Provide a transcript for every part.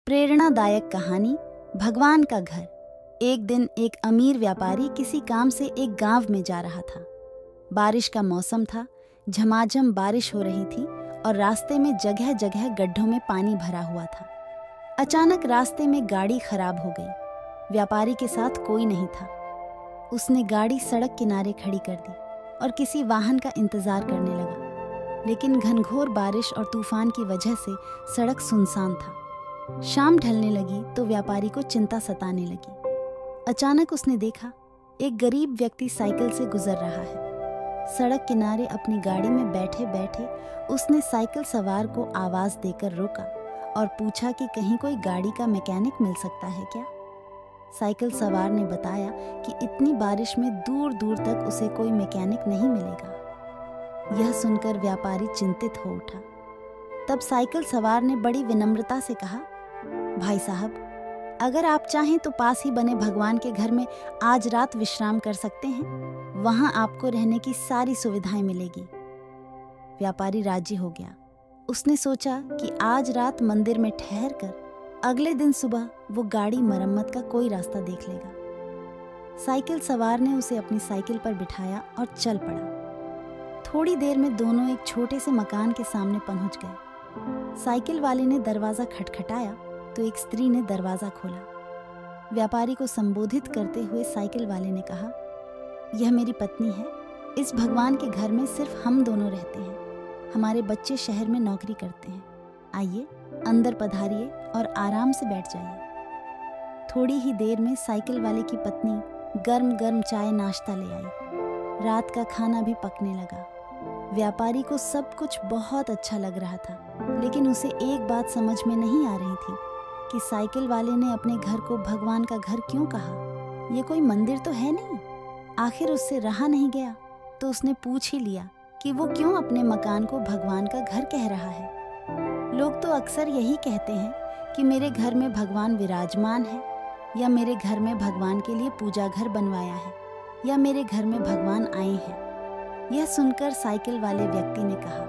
प्रेरणादायक कहानी भगवान का घर। एक दिन एक अमीर व्यापारी किसी काम से एक गांव में जा रहा था। बारिश का मौसम था, झमाझम बारिश हो रही थी और रास्ते में जगह जगह गड्ढों में पानी भरा हुआ था। अचानक रास्ते में गाड़ी खराब हो गई। व्यापारी के साथ कोई नहीं था। उसने गाड़ी सड़क किनारे खड़ी कर दी और किसी वाहन का इंतजार करने लगा, लेकिन घनघोर बारिश और तूफान की वजह से सड़क सुनसान था। शाम ढलने लगी तो व्यापारी को चिंता सताने लगी। अचानक उसने देखा एक गरीब व्यक्ति साइकिल से गुजर रहा है। सड़क किनारे अपनी गाड़ी में बैठे बैठे उसने साइकिल सवार को आवाज देकर रोका और पूछा कि कहीं कोई गाड़ी का मैकेनिक मिल सकता है क्या। साइकिल सवार ने बताया कि इतनी बारिश में दूर दूर तक उसे कोई मैकेनिक नहीं मिलेगा। यह सुनकर व्यापारी चिंतित हो उठा। तब साइकिल सवार ने बड़ी विनम्रता से कहा, भाई साहब, अगर आप चाहें तो पास ही बने भगवान के घर में आज रात विश्राम कर सकते हैं। वहां आपको रहने की सारी सुविधाएं मिलेगी। व्यापारी राजी हो गया। उसने सोचा कि आज रात मंदिर में ठहर कर अगले दिन सुबह वो गाड़ी मरम्मत का कोई रास्ता देख लेगा। साइकिल सवार ने उसे अपनी साइकिल पर बिठाया और चल पड़ा। थोड़ी देर में दोनों एक छोटे से मकान के सामने पहुंच गए। साइकिल वाले ने दरवाजा खटखटाया तो एक स्त्री ने दरवाजा खोला। व्यापारी को संबोधित करते हुए साइकिल वाले ने कहा, यह मेरी पत्नी है। इस भगवान के घर में सिर्फ हम दोनों रहते हैं। हमारे बच्चे शहर में नौकरी करते हैं। आइए अंदर पधारिए और आराम से बैठ जाइए। थोड़ी ही देर में साइकिल वाले की पत्नी गर्म गर्म चाय नाश्ता ले आई। रात का खाना भी पकने लगा। व्यापारी को सब कुछ बहुत अच्छा लग रहा था, लेकिन उसे एक बात समझ में नहीं आ रही थी कि साइकिल वाले ने अपने घर को भगवान का घर क्यों कहा। ये कोई मंदिर तो है नहीं। आखिर उससे रहा नहीं गया तो उसने पूछ ही लिया कि वो क्यों अपने मकान को भगवान का घर कह रहा है। लोग तो अक्सर यही कहते हैं कि मेरे घर में भगवान विराजमान है, या मेरे घर में भगवान के लिए पूजा घर बनवाया है, या मेरे घर में भगवान आए हैं। यह सुनकर साइकिल वाले व्यक्ति ने कहा,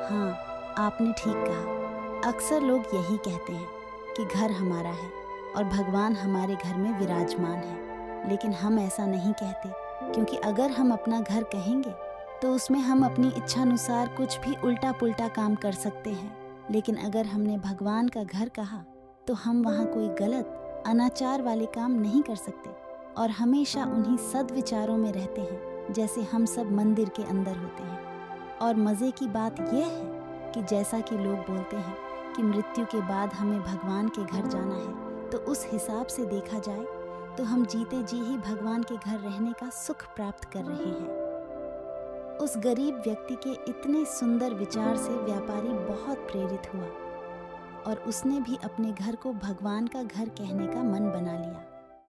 हाँ, आपने ठीक कहा। अक्सर लोग यही कहते हैं कि घर हमारा है और भगवान हमारे घर में विराजमान है, लेकिन हम ऐसा नहीं कहते, क्योंकि अगर हम अपना घर कहेंगे तो उसमें हम अपनी इच्छानुसार कुछ भी उल्टा पुल्टा काम कर सकते हैं। लेकिन अगर हमने भगवान का घर कहा तो हम वहाँ कोई गलत अनाचार वाले काम नहीं कर सकते और हमेशा उन्हीं सद्विचारों में रहते हैं जैसे हम सब मंदिर के अंदर होते हैं। और मज़े की बात यह है कि जैसा कि लोग बोलते हैं कि मृत्यु के बाद हमें भगवान के घर जाना है, तो उस हिसाब से देखा जाए तो हम जीते जी ही भगवान के घर रहने का सुख प्राप्त कर रहे हैं। उस गरीब व्यक्ति के इतने सुंदर विचार से व्यापारी बहुत प्रेरित हुआ और उसने भी अपने घर को भगवान का घर कहने का मन बना लिया।